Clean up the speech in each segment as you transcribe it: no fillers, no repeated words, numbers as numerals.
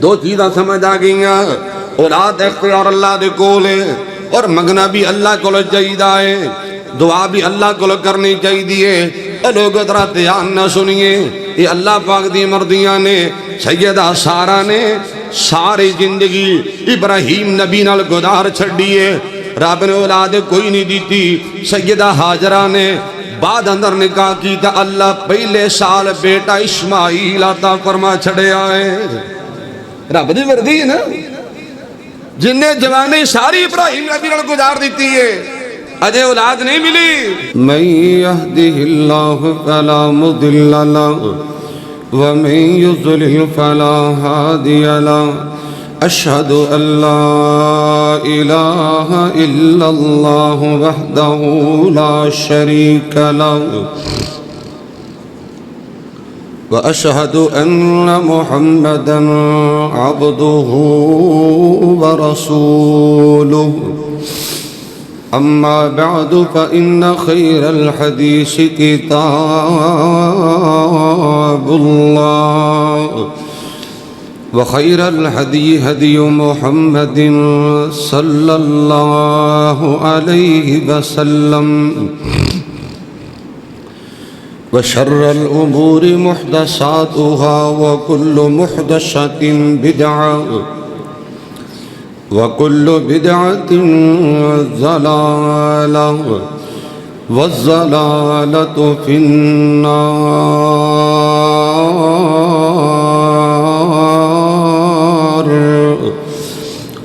دو چیزاں سمجھ آ گئیاں، اولاد اختیار اللہ دے کول ہے اور منگنا بھی اللہ کو چاہیے، دعا بھی اللہ کو کرنی چاہیے۔ لوگ ذرا دھیان نہ سنیے، یہ اللہ پاک دی مردیاں نے، سیدہ سارہ نے ساری زندگی ابراہیم نبی نال گزار چھڑیے، رب نے اولاد کوئی نہیں دیتی۔ سیدہ ہاجرہ نے بعد اندر نکاح کی تا اللہ پہلے سال بیٹا اسماعیل عطا فرما چھڑے آئے۔ رب دی مردی ہے نا، جن نے جوانی ساری ابراہیم نبی نال گزار دیتی ہے، اجے اولاد نہیں ملی۔ من يهده الله فلا مضل له ومن يضلل فلا هادي له أشهد أن لا إله إلا الله وحده لا شريك له وأشهد أن محمدا عبده ورسوله أما بعد فإن خير الحديث كتاب الله وخير الهدي هدي محمد صلى الله عليه وسلم وشر الأمور محدثاتها وكل محدثة بدعة وكل بدعة ضلالة والضلالة في النار۔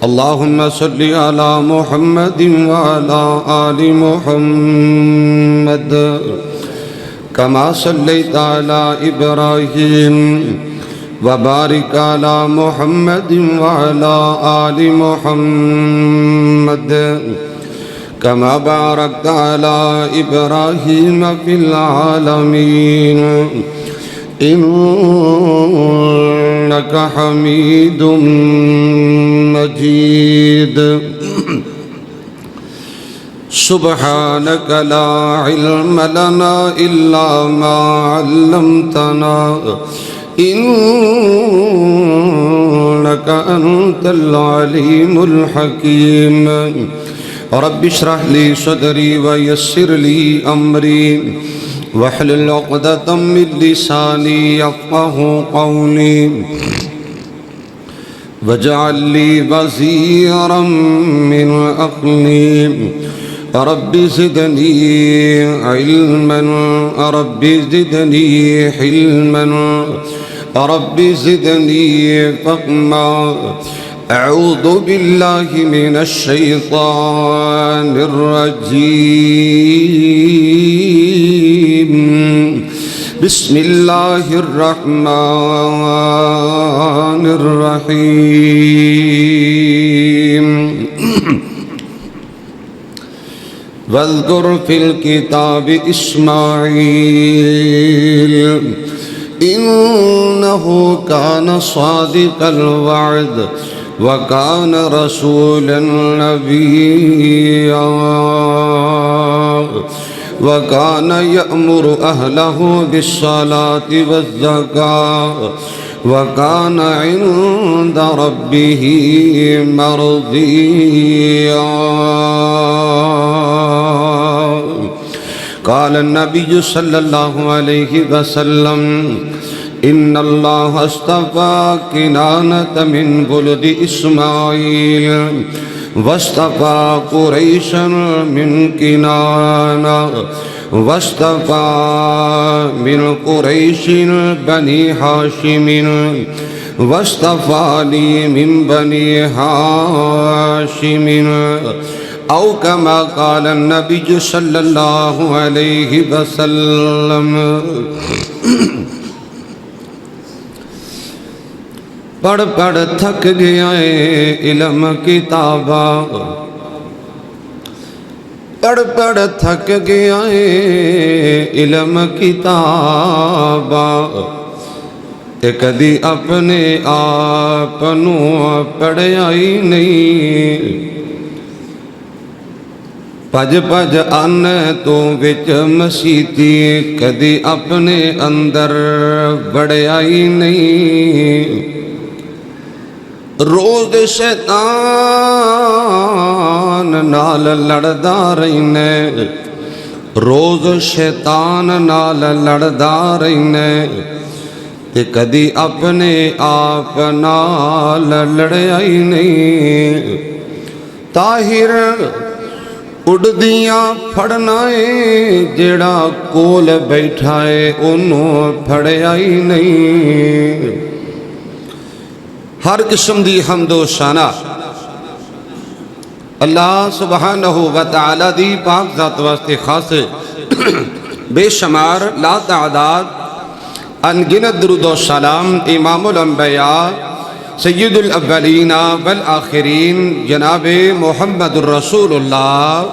اللهم صل على محمد وعلى آل محمد كما صليت على إبراهيم وبارك على محمد وعلى آل محمد كما باركت على إبراهيم في العالمين إنك حميد مجيد۔ سبحانك لا علم لنا إلا ما علمتنا إنك أنت العليم الحكيم۔ رب اشرح لي صدري ويسر لي أمري واحلل عقدة من لساني يفقهوا قولي واجعل لي وزيرا من أهلي رب زدني علما رب زدني حلما رب زدني فهما۔ أعوذ بالله من الشيطان الرجيم، بسم الله الرحمن الرحيم۔ واذكر في الكتاب إسماعيل إنه كان صادق الوعد وكان رسولا نبيا وكان يأمر أهله بالصلاة والزكاة وكان عند ربه مرضيا۔ قال النبي صلى الله عليه وسلم إن الله اصطفى كنانة من ولد إسماعيل واصطفى قريشا من كنانة واصطفى من قريش بني هاشم واصطفى لي من بني هاشم أو كما قال النبي صلى الله عليه وسلم۔ پڑھ پڑھ تھک گیا علم کتابا، پڑھ پڑھ تھک گیا علم کتابا، تے کدی اپنے آپ نو پڑھیا ہی نہیں۔ پج پج ان تو وچ مسیتی کدی اپنے اندر بڑھیا ہی نہیں۔ روز شیطان نال لڑدا رہنے روز شیطان نال لڑدا رہنے تے کدی اپنے آپ نال لڑیا ہی نہیں طاہر اڑدیاں پھڑنا ہے جیڑا کول بیٹھا ہے انہوں پھڑیا ہی نہیں ہر قسم دی حمد و ثنا اللہ سبحانہ و تعالی دی پاک ذات واسطے خاص بے شمار لا تعداد انگنت درود و سلام امام الانبیاء سید الاولین والآخرین جناب محمد الرسول اللہ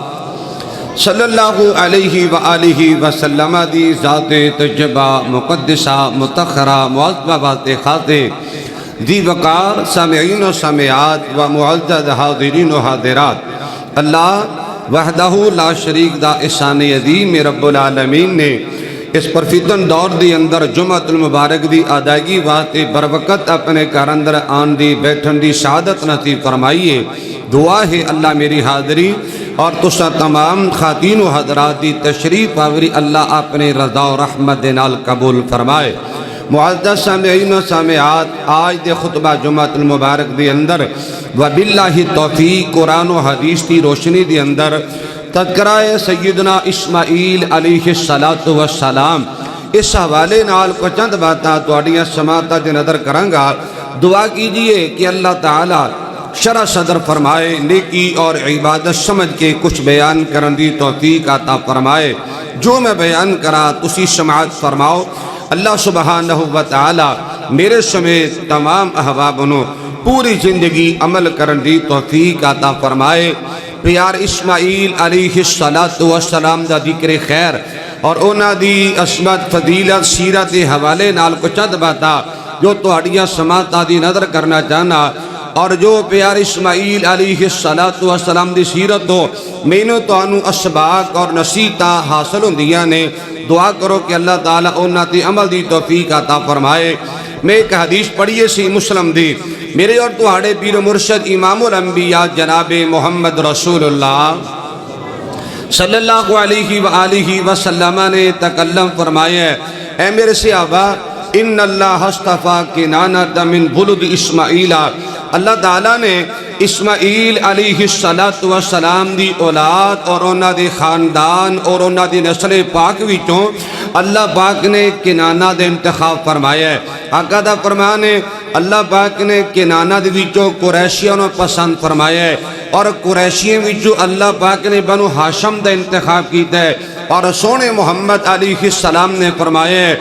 صلی اللہ علیہ وآلہ وسلم دی ذات تجبہ مقدسہ متخرہ معظمہ واسطے خاص دی وقار سامعین و سامعات و معزز حاضرین و حاضرات اللہ وحدہ لا شریک دا احسان عظیم رب العالمین نے اس پرفتن دور دی اندر جمعۃ المبارک دی ادائیگی واسطے بروقت اپنے گھر اندر آن دی بیٹھن دی شہادت نصیب فرمائیے دعا ہے اللہ میری حاضری اور تسا تمام خواتین و حضرات دی تشریف آوری اللہ اپنے رضا و رحمت نال قبول فرمائے معزز سامعین و سامعات آج دے خطبہ جمعۃ المبارک دی اندر وباللہ توفیق قرآن و حدیث دی روشنی دی اندر تذکرہ سیدنا اسماعیل علیہ السلام اس حوالے نال کو چند باتاں تواڈیاں سماعتاں دے نظر کرانگا دعا کیجئے کہ اللہ تعالی شرح صدر فرمائے نیکی اور عبادت سمجھ کے کچھ بیان کرن دی توفیق عطا فرمائے جو میں بیان کرا تسی سماعت فرماؤ اللہ سبحانہ و تعالی میرے سمیت تمام احبابنوں پوری زندگی عمل کرن دی توفیق عطا فرمائے پیار اسماعیل علیہ السلام دا ذکر خیر اور اونا دی عصمت فضیلت سیرت حوالے نال کو چند باتا جو تواڈیاں سماعتاں دی نظر کرنا چاہنا اور جو پیار اسماعیل علیہ السلام دی سیرت ہو مینوں توانوں اسباق اور نصیحتاں حاصل ہوندیاں نے دعا کرو کہ اللہ تعالیٰ اونا تے عمل دی توفیق عطا فرمائے میں ایک حدیث پڑھیے سی مسلم دی میرے اور تہاڑے پیر و مرشد امام الانبیاء جناب محمد رسول اللہ صلی اللہ علیہ وآلہ وسلم نے تکلم فرمایا اے میرے صحابہ ان اللہ اصطفیٰ کنانۃ من ولد اسماعیل اللہ تعالیٰ نے اسماعیل علیہ السلام دی اولاد اور انہاں دی خاندان اور انہاں دی نسل پاک وچوں اللہ پاک نے کنانہ دے انتخاب فرمایا ہے آقا دا فرمان ہے اللہ پاک نے کنانہ دے وچوں قریشیوں نے پسند فرمایا ہے اور قریشیوں وچوں اللہ پاک نے بنو ہاشم دا انتخاب کیتا ہے اور سونے محمد علیہ السلام نے فرمایا ہے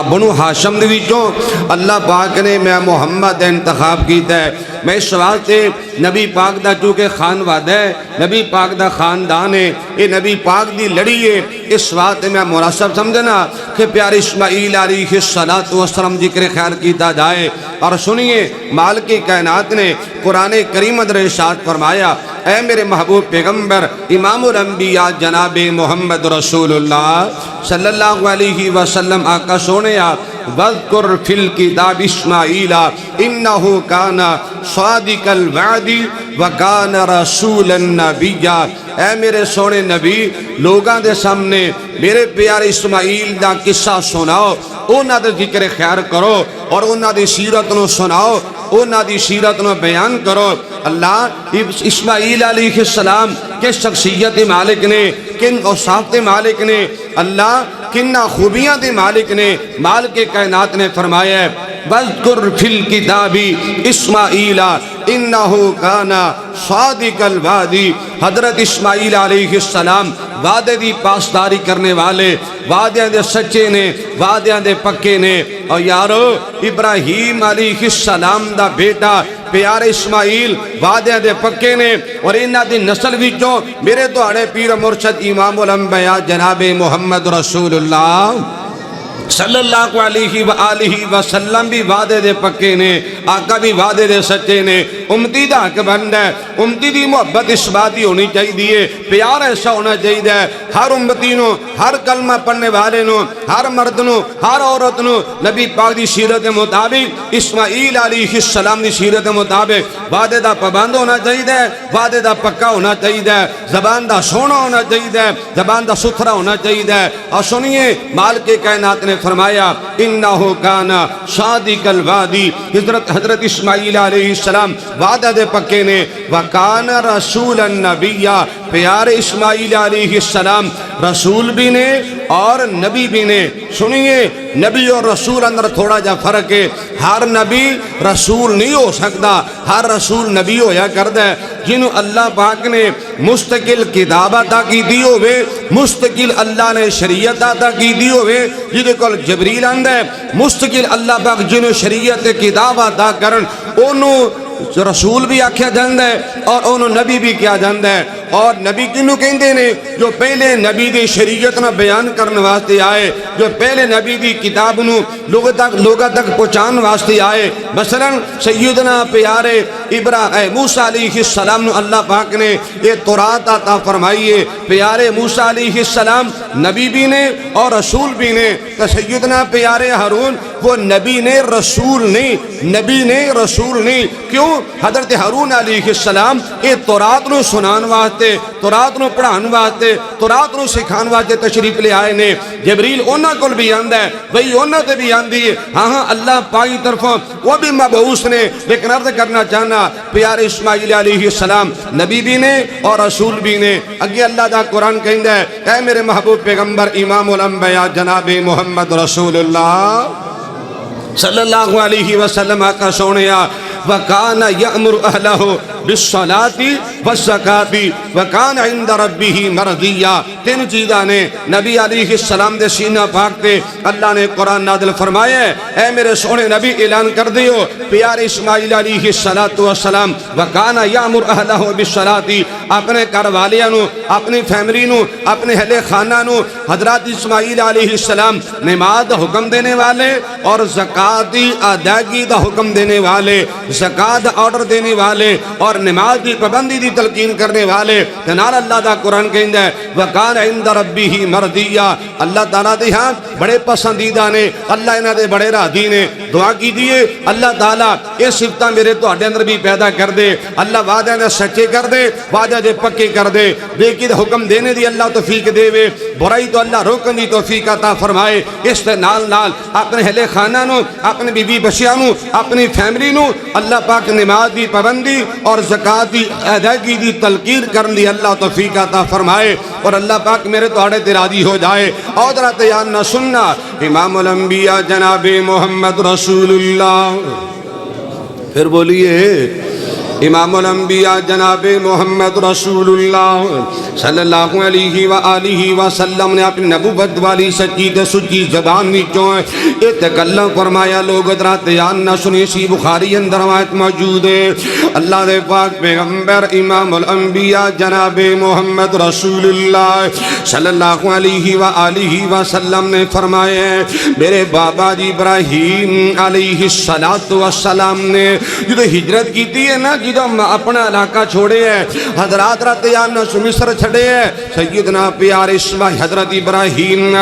بنو ہاشم دے وچوں اللہ پاک نے میں محمد انتخاب کیتا ہے میں اس سوال سے نبی پاک دا چونکہ خانواد ہے نبی پاک دا خاندان ہے یہ نبی پاک دی لڑی ہے اس سوال سے میں مناسب سمجھنا کہ پیارے اسماعیل علیہ السلام ذکر خیر کیتا جائے اور سنیے مالک کائنات نے قرآن کریم اندر ارشاد فرمایا اے میرے محبوب پیغمبر امام الانبیاء جناب محمد رسول اللہ صلی اللہ علیہ وسلم آقا سونیا وَذْكُرْ فِي الْكِتَابِ اسماعیل اِنَّهُ كَانَ صَادِقَ الْوَعْدِ وَكَانَ رَسُولًا نَبِيًّا اے میرے سونے نبی لوگاں دے سامنے میرے پیارے اسماعیل دا قصہ سناؤ اونا دے ذکر خیر کرو اور اونا دی سیرت نو سناؤ اونا دی سیرت نو بیان کرو اللہ اسماعیل علیہ السلام کس شخصیت مالک نے کن اوصاف مالک نے اللہ کنہ خوبیاں دے مالک نے مالک کائنات نے فرمایا ہے وَذْكُرْ فِي الْكِتَابِ اسماعیل اِنَّهُ كَانَ صَادِقَ الْوَعْدِ حضرت اسماعیل علیہ السلام وعدے دی پاسداری کرنے والے وعدیاں دے سچے نے وعدیاں دے پکے نے اور یارو ابراہیم علیہ السلام دا بیٹا پیارے اسماعیل وعدیاں دے پکے نے اور انہاں دی نسل وچوں میرے تو اڑے پیر مرشد امام الانبیاء جناب محمد رسول اللہ صلی اللہ علیہ وآلہ وسلم بھی وعدے دے پکے نے، آقا بھی وعدے دے سچے نے، امتی دا حق بند ہے، امتی دی محبت اس بات ہی ہونی چاہیے، پیار ایسا ہونا چاہیے، ہر امتی نو، ہر کلمہ پڑھنے والے نو، ہر مرد نو، ہر عورت نو نبی پاک دی سیرت مطابق، اسماعیل علیہ السلام دی سیرت مطابق وعدے دا پابند ہونا چاہیے، وعدے دا پکا ہونا چاہیے، زبان دا سونا ہونا چاہیے، زبان دا ستھرا ہونا چاہیے۔ اور سنیے مالک کائنات نے فرمایا انہو کانا صادق الوعدی، حضرت اسماعیل علیہ السلام وعدہ دے پکے نے، وکانا رسول النبی، پیارے اسماعیل علیہ السلام رسول بھی نے اور نبی بھی نے۔ سنیے نبی اور رسول اندر تھوڑا جا فرق ہے، ہر نبی رسول نہیں ہو سکتا، ہر رسول نبی ہویا کرتا ہے جنہوں اللہ پاک نے مستقل کتاب عطا کی دی ہوئے، مستقل اللہ نے شریعت عطا کی دی ہوئے، جنہوں کل جبریل آندہ ہے، مستقل اللہ پاک جنہوں شریعت کتاب عطا کرن انہوں رسول بھی آکھیا جاندہ ہے اور انہوں نبی بھی کیا جاندہ ہے۔ اور نبی کنوں کہندے نے جو پہلے نبی دی شریعت نہ بیان کرنے واسطے آئے، جو پہلے نبی دی کتاب نو لوگا تک پہنچان واسطے آئے۔ مثلا سیدنا پیارے موسیٰ علیہ السلام نو اللہ پاک نے یہ تورات عطا فرمائیے، پیارے موسیٰ علیہ السلام نبی بھی نے اور رسول بھی نے، تو سیدنا پیارے ہارون وہ نبی نے رسول نہیں، نبی نے رسول نہیں۔ کیوں؟ حضرت ہارون علیہ السلام یہ تورات نو سنان واسطے، تورات نو پڑھان واسطے، تورات نو سکھان واسطے تشریف لے آئے نے۔ جبریل اونا کل بھی آندہ ہے، وہی اونا تے بھی آندی ہے، ہاں اللہ پاکی طرفوں وہ بھی مبعوث نے۔ لیکن عرض کرنا چاہنا پیارے اسماعیل علیہ السلام نبی بھی نے اور رسول بھی نے۔ اگے اللہ دا قرآن کہندہ ہے اے میرے محبوب پیغمبر امام الانبیاء جناب محمد رسول اللہ صلی اللہ علیہ وسلم آقا سونیا وَكَانَ يَأْمُرُ أَهْلَهُ بِالصَّلَاةِ وَالزَّكَاةِ وَكَانَ عِنْدَ رَبِّهِ مَرْضِيًّا۔ تین چیزاں نے نبی علیہ السلام دے سینہ پاک تے اللہ نے قرآن نازل فرمایا ہے، اے میرے سونے نبی اعلان کر دیو پیارے اسماعیل علیہ السلام وَكَانَ يَأْمُرُ أَهْلَهُ بِالصَّلَاةِ، اپنے گھر والیاں نو، اپنی فیملی نو، اپنے اہل خانہ نو حضرت اسماعیل علیہ السلام نماز دا حکم دینے والے اور زکاة ادائیگی دا حکم دینے والے، زکاة آرڈر دینے والے اور نماز دی پابندی دی تلقین کرنے والے۔ تنال اللہ دا قرآن کہندہ ہے وَقَانَ عِنْدَ رَبِّهِ مَرْضِيًّا، اللہ تعالیٰ دے ہاں بڑے پسندیدہ نے، اللہ انہاں دے بڑے راضی نے۔ دعا کی دیئے اللہ تعالیٰ یہ صفتہ میرے تو اڈے اندر بھی پیدا کر دے، اللہ وعدہ دے سچے کر دے، وعدہ دے پکے کر دے، دیکھی دے حکم دینے دی اللہ توفیق دے وے، برائی تو اللہ روکن دی توفیق عطا فرمائے۔ اس تے نال نال اپنے اہل خانہ نو، اپنے بی بی بچیاں نو، اپنی فیملی نو اللہ پاک نماز دی پابندی اور زکاة دی ادائیگی دی تلقین کرن دی اللہ توفیق عطا فرمائے، اور اللہ پاک میرے تو اڑے راضی ہو جائے۔ اور رات یاد نہ سننا امام الانبیاء جناب محمد رسول اللہ، پھر بولیے امام الانبیاء جناب محمد رسول اللہ صلی اللہ علیہ وآلہ وسلم نے اپنی نبوت والی سچی تے سچی زبان نیچوں یہ تکلم فرمایا۔ لوگ ادرات یاد نہ سنی، سی بخاری اندر روایت موجود ہے، اللہ دے پاک پیغمبر امام الانبیاء جناب محمد رسول اللہ صلی اللہ علیہ وآلہ وسلم نے فرمایا میرے بابا جی ابراہیم علیہ السلام نے جو ہجرت کی تھی ہے نا، جدو اپنا علاقہ چھوڑے ہیں، حضرات رات یاد نہ مصر چھڑے ہیں، سیدنا پیارے اسماعیل حضرت ابراہیم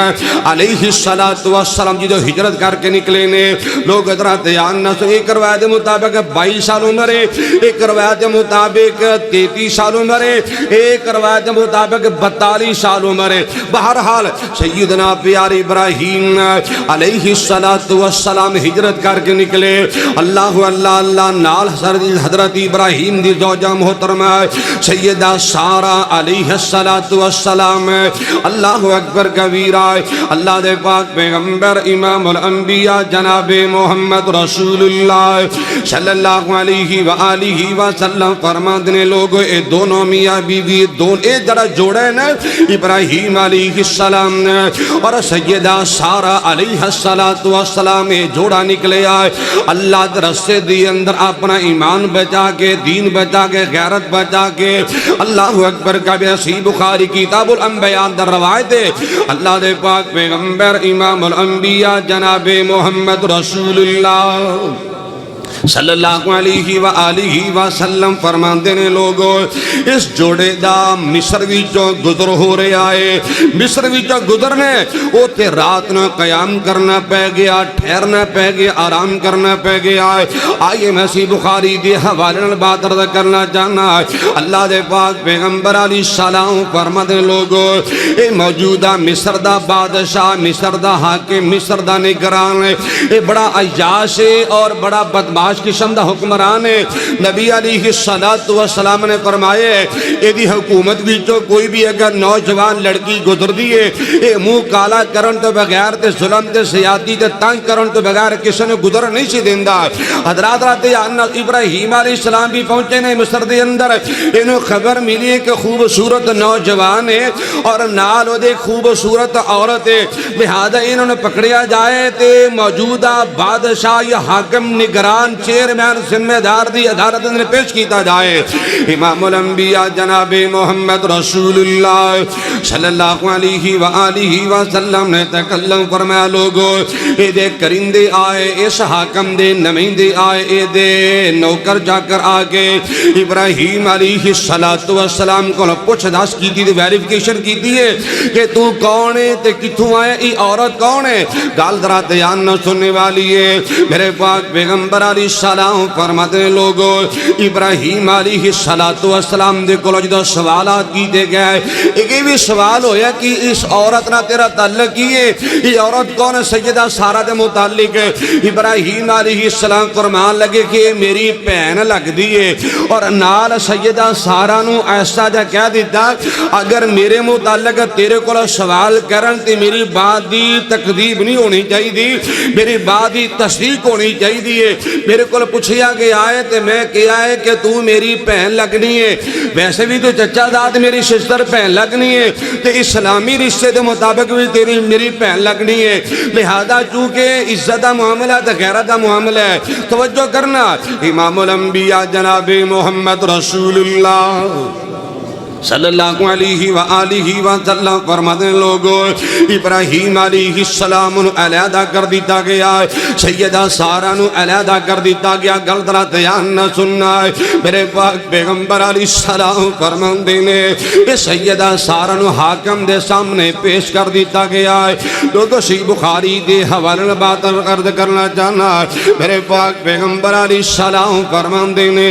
علیہ السلام جدو ہجرت کر کے نکلے نے، لوگ حضرات یاد نہ ایک روایت مطابق 22 سال عمر ہے، ایک روایت مطابق 33 سال عمر ہے، ایک روایت مطابق 42 سال عمر ہے۔ بہرحال سیدنا پیارے ابراہیم علیہ السلام ہجرت کر کے نکلے، اللہ اللہ اللہ نال حضرت ابراہیم دی زوجہ محترمہ سیدہ سارہ علیہ السلام، اللہ اکبر کبیرہ، اللہ دے پاک پیغمبر امام الانبیاء جناب محمد رسول اللہ صلی اللہ علیہ وآلہ وسلم فرماندنے لوگو اے دونوں میاں بیوی اے جڑا جوڑے نا ابراہیم علیہ السلام اور سیدہ سارہ علیہ السلام اے جوڑا نکلے آئے، اللہ رسے دی اندر اپنا ایمان بچا کے دین بچا کے غیرت بچا کے اللہ اکبر کا صحیح بخاری کتاب الانبیاء در روایت ہے اللہ دے پاک پیغمبر امام الانبیاء جناب محمد رسول اللہ صلی اللہ علیہ وآلہ وسلم فرماندے نے لوگو اس جوڑے دا مصر وچوں گزر ہو رہے آئے مصر وچوں گزرنے او تے رات نہ قیام کرنا پہ گیا ٹھہرنا پہ گیا آرام کرنا پہ گیا آئیے میں سی بخاری دی حوالے بات عرض کرنا چاہنا اللہ دے پاک پیغمبر علیہ السلام فرماندے لوگو اے موجودہ مصر دا بادشاہ مصر دا حاکم مصر دا نگران اے بڑا عیاش اور بڑا بدمعاش قسم دا حکمران ہے نبی علیہ السلام نے فرمائے ایدی حکومت وچوں کوئی بھی اگر نوجوان لڑکی گزر دیئے اے منہ کالا کرن تو بغیر تے ظلم تے سیاتی تے تنگ کرن تو بغیر کسی نے گزر نہیں سی دیندہ حضرات راتے ابراہیم علیہ السلام بھی پہنچے نے مصر دے اندر انہوں خبر ملی ہے کہ خوبصورت نوجوان ہے اور نال وہ دے خوبصورت عورت ہے لہذا انہوں نے پکڑیا جائے تے موجودہ بادشاہ یا حاکم نگران چیئرمین ذمہ دار دی عدالت نے پیش کیتا جائے امام الانبیاء جناب محمد رسول اللہ صلی اللہ علیہ وآلہ وسلم نے تکلم فرمایا لوگو اے دے کرندے آئے اس حاکم دے نمائندے آئے اے دے نوکر جا کر آگے ابراہیم علیہ السلام کو پوچھ داس کی تھی ویریفیکیشن کی تھی کہ تو کون ہے تے کتھوں آئے ای عورت کون ہے گال درہ تیان نہ سننے والی ہے میرے پاک پیغمبر علیہ السلام فرماتے لوگو ابراہیم علیہ السلام دے کلو جدو سوالات کی دے گئے ایک بھی سوال ہویا کہ اس عورت نہ تیرا تعلق کی ہے یہ عورت کون ہے سیدہ سارہ دے متعلق ہے ابراہیم علیہ السلام فرمان لگے کہ میری پہن لگ دیئے اور نال سیدہ سارہ نو ایسا جا کہہ دیتا اگر میرے متعلق تیرے کلو سوال کرن تے میری بات دی تقدیب نہیں ہونی چاہی دی میری بات دی تصدیق ہونی چاہی دی میرے کو پوچھیا گیا ہے تے میں کیا ہے کہ تو میری پہن لگنی ہے ویسے بھی تو چچا داد میری سسٹر پہن لگنی ہے تے اسلامی رشتے دے مطابق بھی تیری میری پہن لگنی ہے لہذا چونکہ عزت دا معاملہ تے غیرت دا معاملہ ہے توجہ کرنا امام الانبیاء جناب محمد رسول اللہ صلی اللہ علیہ وآلہ وسلم فرماتے لوگو ابراہیم علیہ السلام علیحدہ کر دیتا گیا سیدہ سارہ نو علیحدہ کر دیتا گیا گلدرہ تیان نہ سننا میرے پاک پیغمبر علیہ السلام فرماندے نے سیدہ سارہ نو حاکم دے سامنے پیش کر دیتا گیا لوگو صحیح بخاری دے حوالے بات عرض کرنا چاہنا میرے پاک پیغمبر علیہ السلام فرماندے نے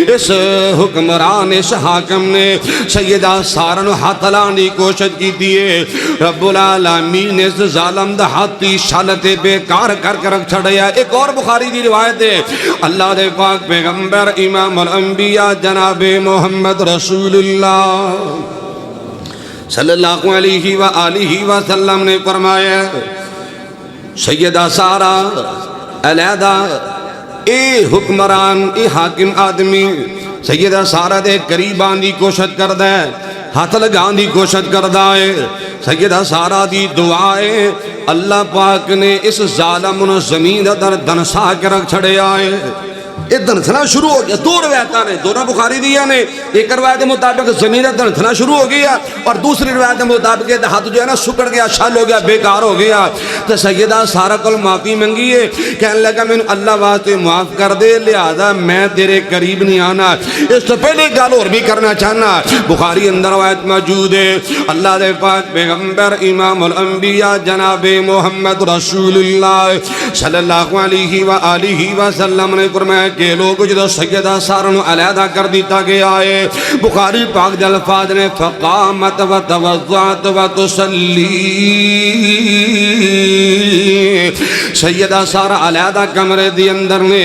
اس حکمران اس حاکم نے سیدہ سارہ نو ہاتھ لانے کوشش کی دیئے رب العالمین نے اس ظالم دا ہاتھی شالتے بیکار کر کر رکھ چھڑیا ایک اور بخاری دی روایت ہے اللہ دے پاک پیغمبر امام الانبیاء جناب محمد رسول اللہ صلی اللہ علیہ وآلہ وسلم نے فرمایا سیدہ سارہ علیحدہ اے حکمران اے حاکم آدمی سیدہ سارہ دے قریب آن دی کوشش کردہ ہے ہاتھ لگان دی کوشش کردہ ہے سیدہ سارہ دی دعائے اللہ پاک نے اس ظالم و زمین در دنسا کے رکھ چھڑے آئے یہ دنسنا شروع ہو گیا دو روایتاں نے دونوں بخاری دیا نے ایک روایت مطابق زمین دنسنا شروع ہو گیا اور دوسری روایت مطابق ہاتھ جو ہے نا سکڑ گیا شل ہو گیا بیکار ہو گیا تو سیدہ سارہ کل معافی منگی ہے کہنے لگا میں اللہ واسطے معاف کر دے لہذا میں تیرے قریب نہیں آنا اس سے پہلے گال اور بھی کرنا چاہنا بخاری اندر روایت موجود ہے اللہ دے پاک پیغمبر امام الانبیاء جناب محمد رسول اللہ صلی اللہ علیہ وآلہ وسلم نے فرمایا کہ لوگ جدو سیدہ سارہ نو علیحدہ کر دیتا گیا ہے بخاری پاک دے الفاظ نے فقامت و توضعت و تسلی سیدہ سارہ علیحدہ کمرے دی اندر نے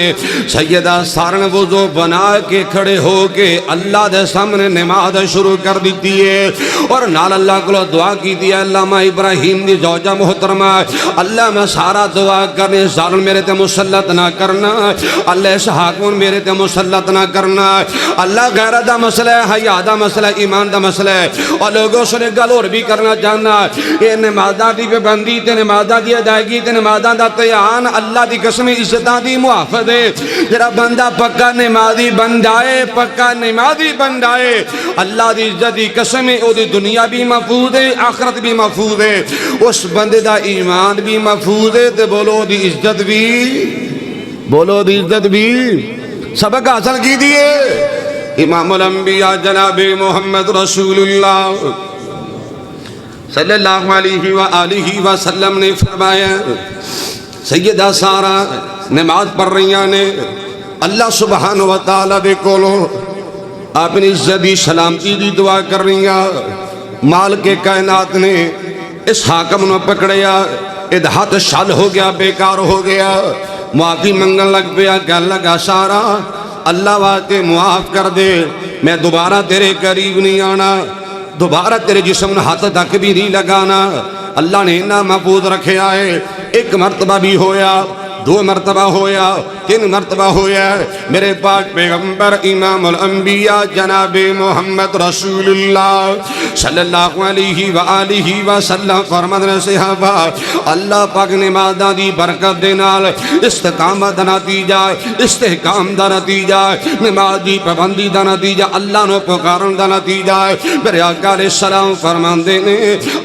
سیدہ سارہ نے وضو بنا کے کھڑے ہو کے اللہ دے سامنے نماز شروع کر دیتی ہے اور نال اللہ کو دعا کی دیا اللہ میں ابراہیم دی زوجہ محترمہ اللہ میں سارا دعا کرنے ظالم میرے تے مسلط نہ کرنا اللہ حاکم میرے تے مسلط نہ کرنا. اللہ غیرت دا مسئلہ ہے, حیا دا مسئلہ ہے, ایمان دا مسئلہ ہے. اور لوگوں سے گل اور بھی کرنا چاہنا یہ نمازاں دی پابندی تے نمازاں دی ادائیگی تے نمازاں دا دھیان اللہ دی قسم عزتاں دی محافظ ہے. جڑا بندہ پکا نمازی بن جائے, پکا نمازی بن جائے, اللہ دی عزت دی قسم ہے, او دی دنیا بھی محفوظ ہے, آخرت بھی محفوظ ہے, اس بندے دا ایمان بھی محفوظ ہے. تے بولو دی عزت بھی, بولو دی عزت بھی. سبق حاصل کی دیئے امام الانبیاء جناب محمد رسول اللہ صلی اللہ علیہ وآلہ وسلم نے فرمایا, سیدہ سارہ نماز پڑھ رہی نے, اللہ سبحانہ وتعالی دے کولو اپنی عزت دی سلامتی دی دعا کر رہی ہیں. مال کے کائنات نے اس حاکم نو پکڑیا, ادھات شال ہو گیا, بیکار ہو گیا, معافی منگن لگ پیا. کہنے لگا سارا اللہ واسطے معاف کر دے, میں دوبارہ تیرے قریب نہیں آنا, دوبارہ تیرے جسم ہاتھ تک بھی نہیں لگانا. اللہ نے اتنا محفوظ رکھیا ہے. ایک مرتبہ بھی ہویا, دو مرتبہ ہویا, تین مرتبہ ہویا. میرے پاک پیغمبر امام الانبیاء جناب محمد رسول اللہ صلی اللہ علیہ وآلہ وسلم فرماتے ہیں صحابہ, اللہ پاک نمازاں دی برکت دے نال استقامت دا نتیجہ, استحکام دا نتیجہ, نماز دی پابندی دا نتیجہ, اللہ نو پکارن دا نتیجہ. میرے آقا علیہ السلام فرماندے نے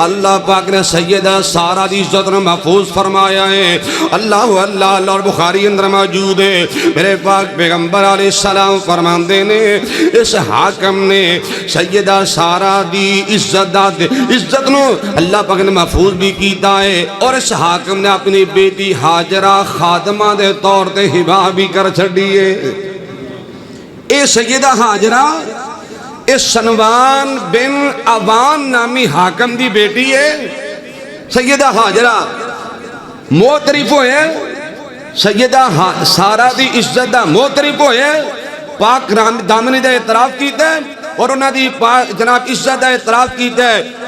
اللہ پاک نے سیدہ سارہ دی عزت نو محفوظ فرمایا ہے. اللہ اور بخاری اندر موجود ہے. میرے پاک پیغمبر علیہ السلام فرماندے نے اس حاکم نے سیدہ سارہ دی عزت نو اللہ پاک نے محفوظ بھی کیتا ہے, اور اس حاکم نے اپنی بیٹی حاجرہ خادمہ دے طور تے ہبا بھی کر چھڑی ہے. اے سیدہ حاجرہ اس سنوان بن عوان نامی حاکم دی بیٹی ہے. سیدہ حاجرہ موترف ہوئے, سیدہ سارہ دی عزت دا موترف ہوئے, پاک دامنی دا اعتراف کیتے اور انہاں دی جناب عزت دا اعتراف کیتے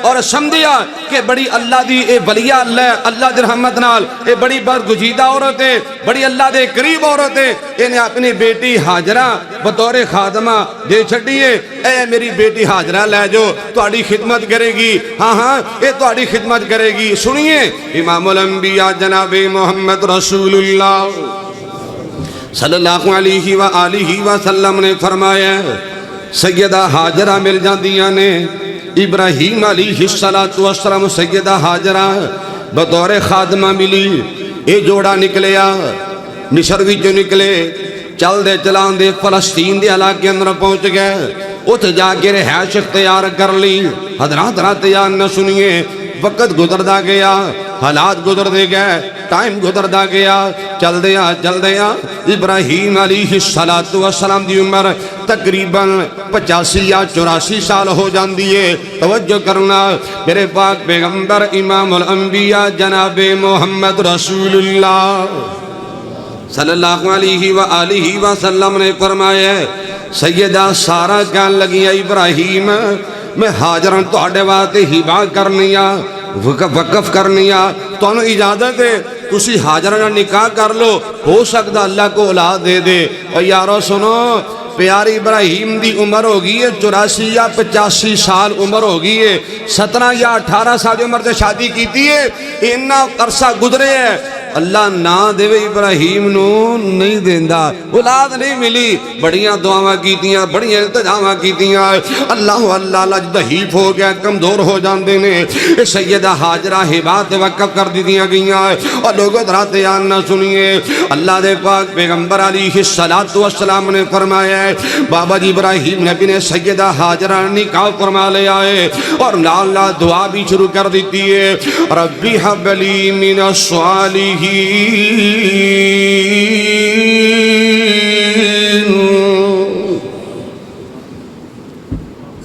اور سمجھیا کہ بڑی اللہ دی اے ولیہ اللہ دی رحمت نال اے بڑی برگزیدہ عورت ہے, بڑی اللہ دے قریب عورت ہے. انہیں اپنی بیٹی حاجرہ بطور خادمہ دے چھڑی ہے. اے میری بیٹی حاجرہ لے جو, تہاڈی خدمت کرے گی. ہاں ہاں اے تہاڈی خدمت کرے گی. سنیے امام الانبیاء جناب محمد رسول اللہ صلی اللہ علیہ وآلہ وسلم نے فرمایا, سیدہ حاجرہ مل جاندیاں نے. ابراہیم علیہ السلام سیدہ حاجرہ بطور خادمہ ملی. اے جوڑا نکلیا, مصر وچوں نکلے, چل دے چلان دے فلسطین دے علاقے اندر پہنچ گئے. ات جا کے رہائش اختیار کر لی. حضرات رات یاد نہ سنیے, وقت گزردا گیا, حالات گزردے گئے, ٹائم گزردا گیا, چل دیا ابراہیم علیہ السلام دی عمر تقریباً 85 یا 84 سال ہو جاندی ہے. توجہ کرنا, میرے پاک پیغمبر امام الانبیاء جناب محمد رسول اللہ صلی اللہ علیہ وآلہ وسلم نے فرمایا, سیدہ سارہ کہن لگی ابراہیم میں حاجرہ تہاڈے واسطے ہبا کرنی آ, وقف کرنی آ, تانوں اجازت ہے تسی حاجرہ نال نکاح کر لو, ہو سکتا اللہ کو اولاد دے دے. اور یارو سنو, پیاری ابراہیم دی عمر ہوگی ہے 84 یا 85 سال عمر ہوگی ہے. 17 یا 18 سال دی عمر سے شادی کیتی ہے. اتنا عرصہ گزرے ہے, اللہ نہ دے ابراہیم نو نہیں دیندا, اولاد نہیں ملی. بڑیاں دعاواں کیتیاں, بڑیاں التجاواں کیتیاں, اللہ لج ضعیف ہو گیا, کمزور ہو جاندے نے. سیدہ حاجرہ ہبا تے وقف کر دتیاں گئیاں. اور لوگوں رات یاد نہ سنیے, اللہ دے پاک پیغمبر علیہ السلام نے فرمایا بابا جی ابراہیم نبی نے سیدہ حاجرہ نکاح فرما لیا ہے اور نال دعا بھی شروع کر دیتی ہے, ربی حب لی من الصالحین.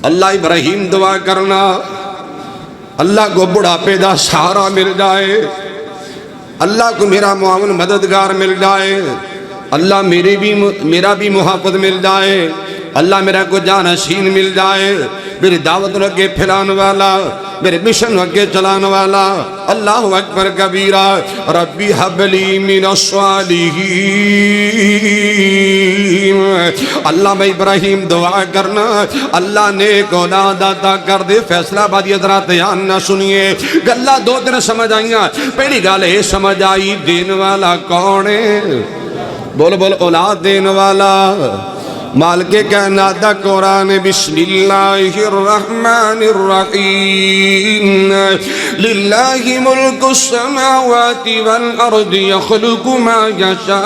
اللہ ابراہیم دعا کرنا, اللہ کو بڑھاپے دا سہارا مل جائے, اللہ کو میرا معاون مددگار مل جائے, اللہ میرا بھی محافظ مل جائے, اللہ میرا کو جانشین مل جائے, میری دعوت لگے پھیلانے والا, میرے مشن اگے چلانے والا اللہ اکبر کبیرہ ربی حبلی من الصالحین اللہ میں ابراہیم دعا کرنا اللہ نیک اولاد عطا کر دے فیصلہ بادی حضرات دھیان نہ سنیے گلہ دو دن سمجھ آئیاں پہلی گال یہ سمجھ آئی دین والا کون ہے بولو بولو اولاد دین والا مالک کائنات دا قرآن بسم اللہ الرحمن الرحیم للہ ملک السماوات والارض یخلق ما یشاء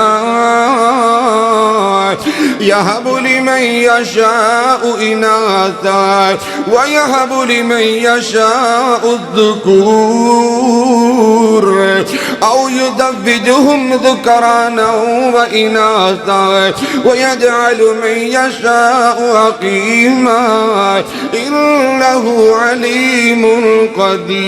یہب لمن یشاء اناثا ویہب لمن یشاء الذکور او یزوجہم ذکرانا واناثا ویجعل من يشاء عقيما إنه عليم قدير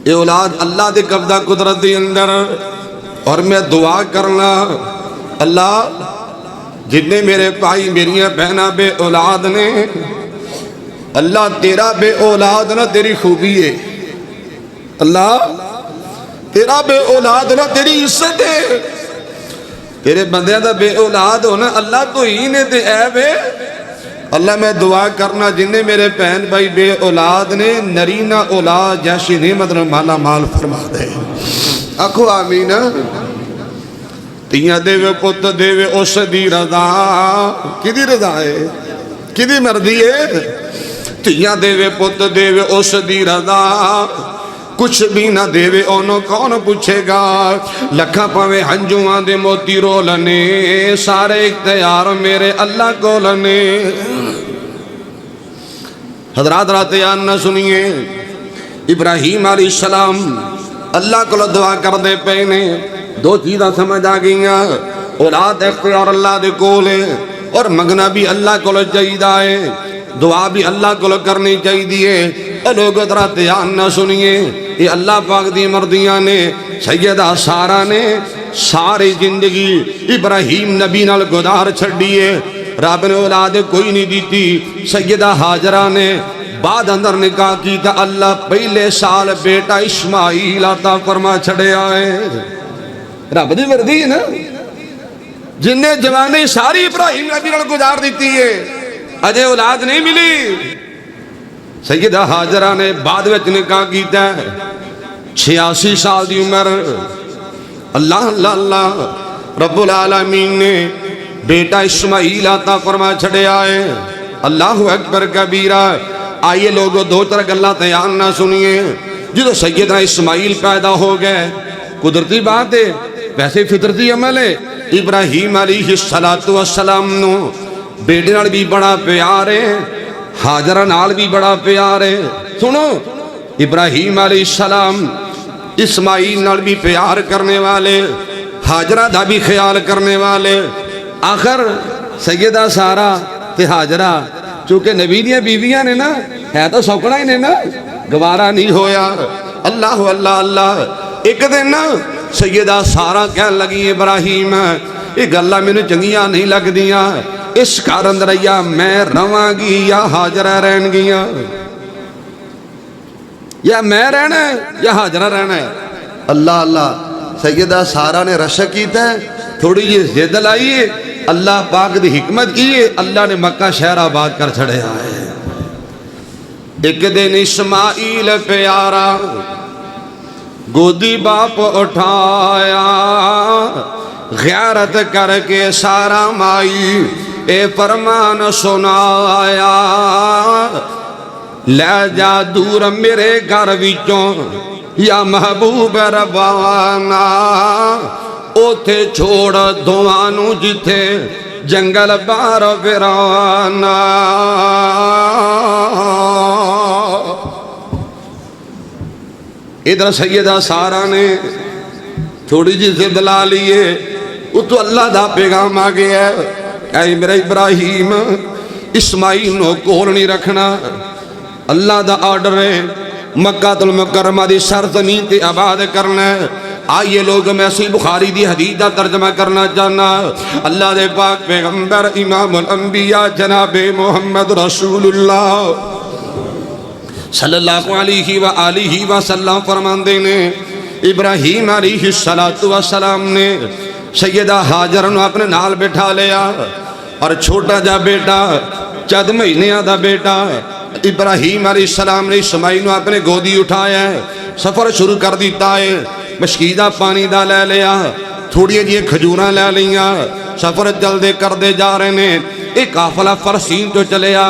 اے اولاد اللہ دے قبضہ قدرت دے اندر اور میں دعا کرنا اللہ جتنے میرے بھائی میریاں بہناں بے اولاد نے اللہ تیرا بے اولاد نہ تیری خوبی ہے اللہ تیرا بے اولاد ہونا تیری عزت ہے تیرے بندیاں دا بے اولاد ہونا اللہ تو ہی نے تے عیب ہے اللہ میں دعا کرنا جنہیں میرے بہن بھائی بے اولاد نے نرینہ اولاد جیسی نعمت مالا مال فرما دے آکھو آمین تیاں دے وے پت دے وے اس دی رضا کدی رضا ہے کدی مردی ہے تیاں دے وے پت دے وے اس دی رضا کچھ بھی نہ دے وے انہوں کون پوچھے گا لکھا پاوے ہنجوان دے موتی رولنے سارے اختیار میرے اللہ کو لنے حضرات رات یاد نہ سنیے ابراہیم علیہ السلام اللہ کو دعا کر دے پہنے دو چیزاں سمجھ آگئیاں اولاد اختیار اللہ دے کولے اور مگنا بھی اللہ کو چاہیے ہے دعا بھی اللہ کو کرنی چاہیے لوگ ذرا دھیان نہ سنیے یہ اللہ پاک دی مردیاں نے سیدہ سارہ نے ساری زندگی ابراہیم نبی نال گزار چھڑیے رب نے اولاد کوئی نہیں دیتی سیدہ ہاجرہ نے بعد اندر نکاح کی تھا اللہ پہلے سال بیٹا اسماعیل عطا فرما چھڑے آئے رب دی مردی ہے نا جن نے جوانی ساری ابراہیم نبی نال گزار دیتی ہے اجے اولاد نہیں ملی سیدہ ہاجرہ نے بعد وچ نکاح کیتا ہے 86 سال دی عمر اللہ اللہ اللہ رب العالمین نے بیٹا اسماعیل عطا فرما چھڑے آئے اللہ اکبر کبیرہ آئیے لوگوں دو طرح اللہ تیان نہ سنیے جدو سیدنا اسماعیل پیدا ہو گئے قدرتی بات ہے ویسے فطرتی عمل ہے ابراہیم علیہ السلام نو بیٹے نال بھی بڑا پیار ہے ہاجرہ نال بھی بڑا پیار ہے سنو ابراہیم علیہ السلام اسماعیل نال بھی پیار کرنے والے ہاجرہ دا بھی خیال کرنے والے آخر سیدہ سارہ تے ہاجرہ چونکہ نبی دیاں بیویاں نے نا ہے تو سوکڑا ہی نے نا گوارا نہیں ہویا اللہ اللہ اللہ ایک دن نا سیدہ سارہ کہنے لگی ابراہیم یہ گلہ میں نے چنگیاں نہیں لگ دیاں اس کار اندر یا میں رواں گی یا ہاجرہ رہن گیا یا میں رہنا ہے یا ہاجرہ رہنا ہے اللہ اللہ سیدہ سارہ نے رشک کی تھا تھوڑی جی زد لائیے اللہ پاک دی حکمت کیے اللہ نے مکہ شہر آباد کر چھڑے آئے ایک دن اسماعیل پیارا گودی باپ اٹھایا غیرت کر کے سارا مائی اے فرمان سنایا لے جا دور میرے گھر وچوں یا محبوب ربانا اوتھے چھوڑ دوانو جتھے جنگل بار ویرانا ادھر سیدہ سارہ نے تھوڑی جی ضد لا لیے وہ تو اللہ دا پیغام آ گیا ہے اے میرا ابراہیم اسماعیل نو کول نہیں رکھنا اللہ دا آرڈر ہے مکہ المکرمہ دی سرزمین تے آباد کرنا ہے آئیے لوگ میں صحیح بخاری دی حدیث دا ترجمہ کرنا چاہنا. اللہ دے پاک پیغمبر امام الانبیاء جناب محمد رسول اللہ صلی اللہ علیہ وآلہ وسلم فرماندے نے ابراہیم علیہ السلام نے سیدہ حاجر نو اپنے نال بٹھا لیا اور چھوٹا جا بیٹا چند مہینیاں دا بیٹا ابراہیم علیہ السلام نے اسماعیل نو اپنے گودی اٹھایا ہے. سفر شروع کر دیتا ہے. مشکیدہ پانی دا لے لیا, تھوڑی جی کھجوراں لے لیاں. سفر جلدے کر دے جا رہے نے. ایک قافلہ فرسین جو چلیا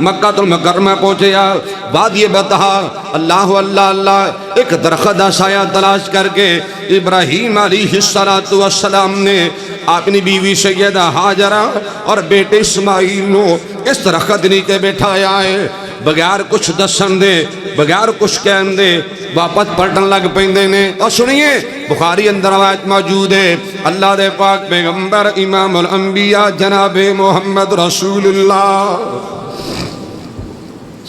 مکہ المکرمہ پہنچیا. وادی بطحا اللہ اللہ اللہ ایک درخت دا سایہ تلاش کر کے ابراہیم علیہ السلام نے اپنی بیوی سیدہ حاجرہ اور بیٹے اسماعیل نو اس درخت نیچے بٹھایا ہے. بغیر کچھ دسن دے بغیر کچھ کہن دے واپس پلٹن لگ پیندے نے. اور سنیے بخاری اندر روایت موجود ہے اللہ دے پاک پیغمبر امام الانبیاء جناب محمد رسول اللہ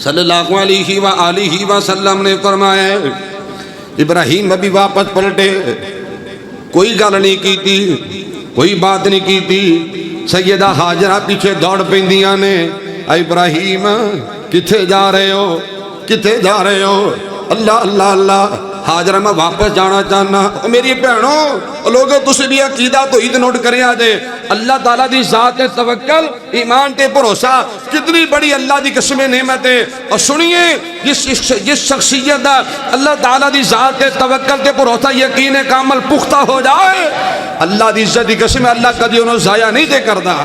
صلی اللہ علیہ وآلہ وسلم نے فرمایا ابراہیم ابھی واپس پلٹے, کوئی گل نہیں کی تھی, کوئی بات نہیں کی تھی. سیدہ حاجرہ پیچھے دوڑ پیندیاں نے ابراہیم کتھے جا رہے ہو کتھے جا رہے ہو. اللہ اللہ اللہ حاجرہ میں واپس جانا چاہنا. میری بہنوں لوگوں تسی بھی عقیدہ تو عید نوٹ کریں آجے اللہ تعالیٰ دی ذات توکل ایمان تے بھروسہ کتنی بڑی اللہ دی قسم نعمت ہے. اور سنیے جس شخصیت دا اللہ تعالیٰ دی ذات توکل تے بھروسہ یقین کامل پختہ ہو جائے اللہ دی عزت دی قسم اللہ کدی انہوں ضائع نہیں دے کردا.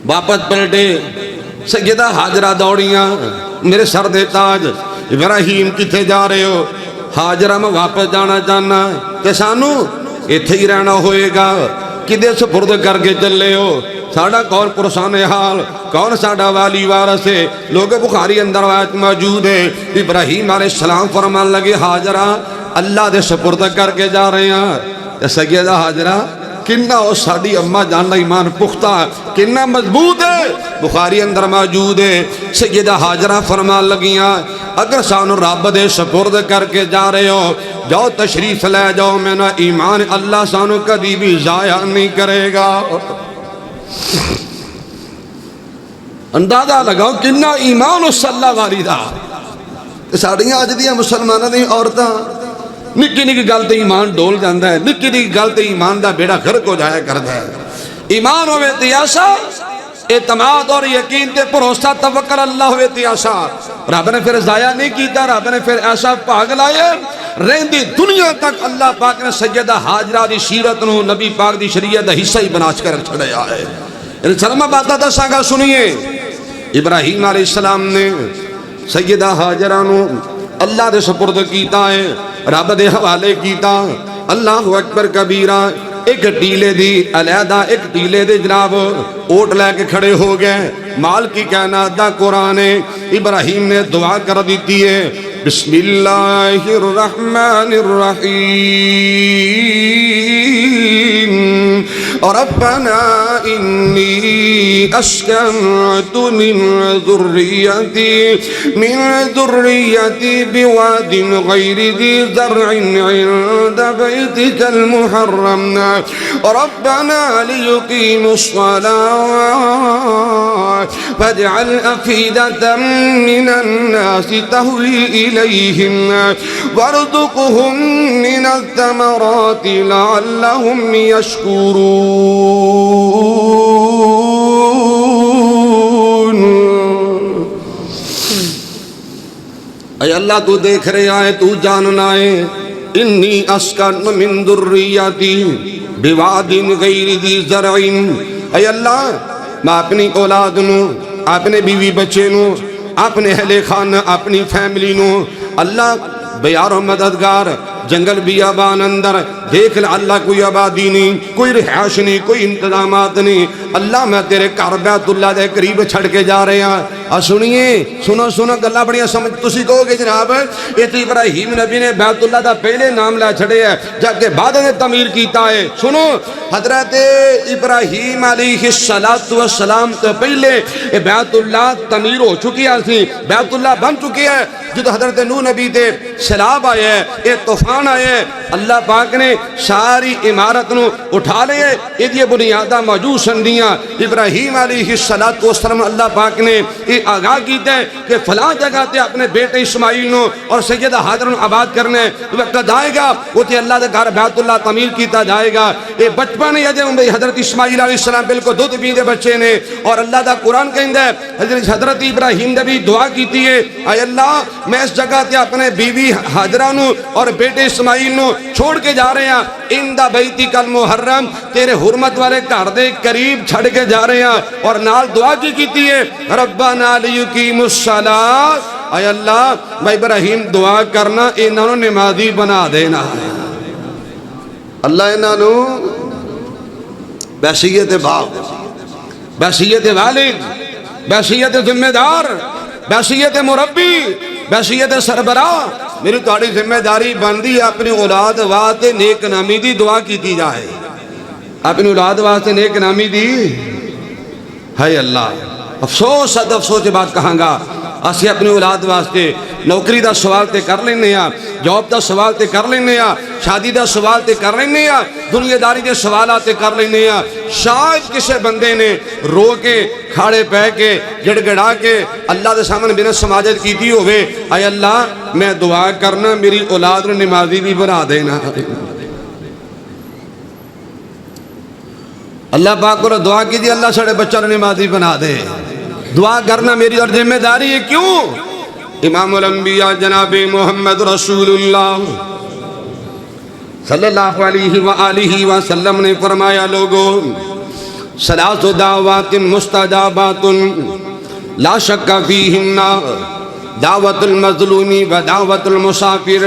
واپس پلٹے سیدہ حاجرہ دوڑیاں میرے سر دے تاج ابراہیم کتھے جا رہے ہو. حاجرہ میں واپس جانا چاہنا کہ سانو ایتھے ہی رہنا ہوئے گا. کدے سپرد کر کے چلے ہو ساڑا کون پرسان حال کون ساڑا والی وارث ہے. لوگ بخاری اندر روایت موجود ہے ابراہیم علیہ السلام فرمان لگے حاجرہ اللہ دے سپرد کر کے جا رہے ہیں. سیدہ حاجرہ کننا ہو ساڑی اممہ جاننا ایمان پختہ کننا مضبوط ہے. بخاری اندر موجود ہے سیدہ حاجرہ فرمان لگیاں اگر سانو رب دے سپرد کر کے جا رہے ہو جاؤ تشریف لے جاؤ میں نا ایمان اللہ سانو کبھی بھی ضائع نہیں کرے گا. اندازہ لگاؤ کننا ایمان اس اللہ والی دا. ساڑیاں آج دیا مسلمانہ دی عورتاں نکی نکی گل تے ایمان ڈول جاندہ ہے, نکی نکی گل تے ایمان دا بیڑا غرق ہو جایا کرتا ہے. ایمان ہوئے تیاسا اعتماد اور یقین تے بھروسہ توکل اللہ ہوئے تیاسا. رب نے پھر ضائع نہیں کیتا, رب نے پھر ایسا پاک لائے رہندی دنیا تک اللہ پاک نے سیدہ حاجرہ دی سیرت نو نبی پاک دی شریعت دا حصہ ہی بناچ کر چھڑے آئے. سلمہ باتا دا سانگا سنیے ابراہیم علیہ السلام نے سیدہ حاجرہ نو اللہ دے سپرد کیتا ہے, رب دے حوالے کیتا. اللہ اکبر کبیرہ. ایک ٹیلے دی علیحدہ ایک ٹیلے دے جناب اوٹ لے کے کھڑے ہو گئے. مال کی کائنات دا قرآن ہے. ابراہیم نے دعا کر دیتی ہے بسم اللہ الرحمن الرحیم ربنا انی اسکنت من ذریتی بواد غیر ذی زرع عند بیتک المحرم ربنا لیقیموا الصلاة فاجعل أفئدة من الناس تهوي إليهم وارزقهم من الثمرات لعلهم يشكرون. اے اللہ تو دیکھ رہے آئے تو جاننا ہے. انی اسکن من ذریتی بواد غیر ذی زرع. اے اللہ میں اپنی اولاد نو اپنے بیوی بچے نو اپنے اہل خانہ اپنی فیملی نو اللہ بیار و مددگار جنگل بیابان اندر دیکھ لے اللہ کوئی آبادی نہیں کوئی رہائش نہیں کوئی انتظامات نہیں. اللہ میں تیرے گھر بیت اللہ دے قریب چھڑ کے جا رہے ہیں. اور سنیے سنو گلہ بڑیاں سمجھ تسی کہو گے جناب یہ تو ابراہیم نبی نے بیت اللہ دا پہلے نام لے چھڑے ہے جب کہ بعد نے تعمیر کیتا ہے. سنو حضرت ابراہیم علیہ السلام تو پہلے بیت اللہ تعمیر ہو چکی ہے, بیت اللہ بن چکی ہے. جو حضرت نوح نبی دے سیلاب آئے ہے یہ طوفان طوفان آئے اللہ پاک نے ساری عمارت نو اٹھا لے یہ بنیادہ موجود سندیاں ابراہیم علیہ السلام اللہ پاک نے یہ آگاہ کیتا ہے کہ فلاں جگہ تے اپنے بیٹے اسماعیل نو اور سیدہ حاجر نو آباد کرنے وقت آئے گا وہ تے اللہ دے گھر بیت اللہ تعمیر کیتا جائے گا یہ بچپن ہے حضرت اسماعیل علیہ السلام بالکل دودھ پیندے بچے نے اور اللہ دا قرآن کہندا ہے حضرت ابراہیم نے بھی دعا کیتی ہے اے اللہ میں اس جگہ تے اپنے بیوی حاجرہ نو اور بیٹے اسماعیل نو چھوڑ کے جا رہے ہیں اندہ بیتک المحرم تیرے حرمت والے گھر دے قریب چھڑ کے جا رہے ہیں اور نال دعا کیتی ہے ربنا لیقیم الصلاۃ اے اللہ میں ابراہیم دعا کرنا انہاں نو نمازی بنا دینا اللہ انہاں نو بحیثیت باپ بحیثیت والد بحیثیت ذمہ دار بحیثیت مربی بحیثیت سربراہ میری تہاڈی ذمہ داری بندی اپنی اولاد واسطے نیک نامی دی دعا کیتی جائے اپنی اولاد واسطے نیک نامی دی ہے اللہ افسوس افسوس بات کہاں گا اسی اپنی اولاد واسطے نوکری دا سوال تے کر لینے ہیں جاب دا سوال تے کر لینے ہیں شادی دا سوال تے کر لینے ہیں دنیا داری دے سوالات تے کر لینے ہیں شاید کسے بندے نے رو کے کھاڑے پہ کے گڑ گڑا کے اللہ دے سامنے بنا سماجت کیتی ہوئے اے اللہ میں دعا کرنا میری اولاد نے نمازی بھی بنا دینا اللہ پاک کو دعا کی دی اللہ سڑے بچہ نے نمازی بنا دے دعا کرنا میری اور ذمہ داری ہے کیوں امام الانبیاء جناب محمد رسول اللہ صلی اللہ علیہ وآلہ وسلم نے فرمایا لوگوں ثلاث دعوات مستجابات لا شک فیہن دعوت المظلوم و دعوت المسافر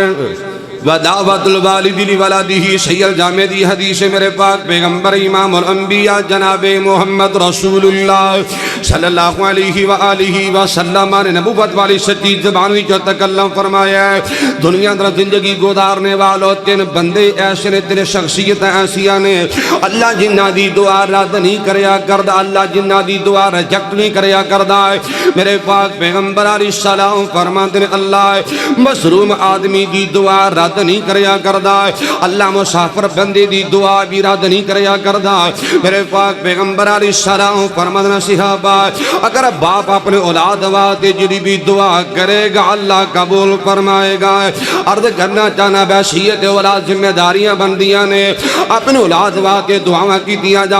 و دعوت الوالد لولدہ سید جامع دی حدیث میرے پاک پیغمبر امام الانبیاء جناب محمد رسول اللہ صلی اللہ علیہ وآلہ وسلم نے نبوت والی سچی زبان جو تکلم فرمایا ہے دنیا اندر زندگی گزارنے والوں تین بندے ایسے نے تین شخصیت ایسیاں نے اللہ جنہ دی دعا رد نہیں کریا کردہ اللہ جنہ دی دعا رجکٹ نہیں کریا کردہ میرے پاک پیغمبر علیہ السلام فرماتے ہیں اللہ مسروم آدمی دی دعا رد نہیں کریا کردہ اللہ مسافر بندے دی دعا بھی رد نہیں کریا کردہ میرے پاک پیغمبر علیہ السلام فرماتے صحابہ اگر باپ اپنے اولاد واسطے جڑی بھی دعا کرے گا اللہ قبول فرمائے گا عرض کرنا چاہنا بحیثیت اولاد ذمہ داریاں بندیاں نے اپنے اولاد واسطے دعاواں کی دیا جان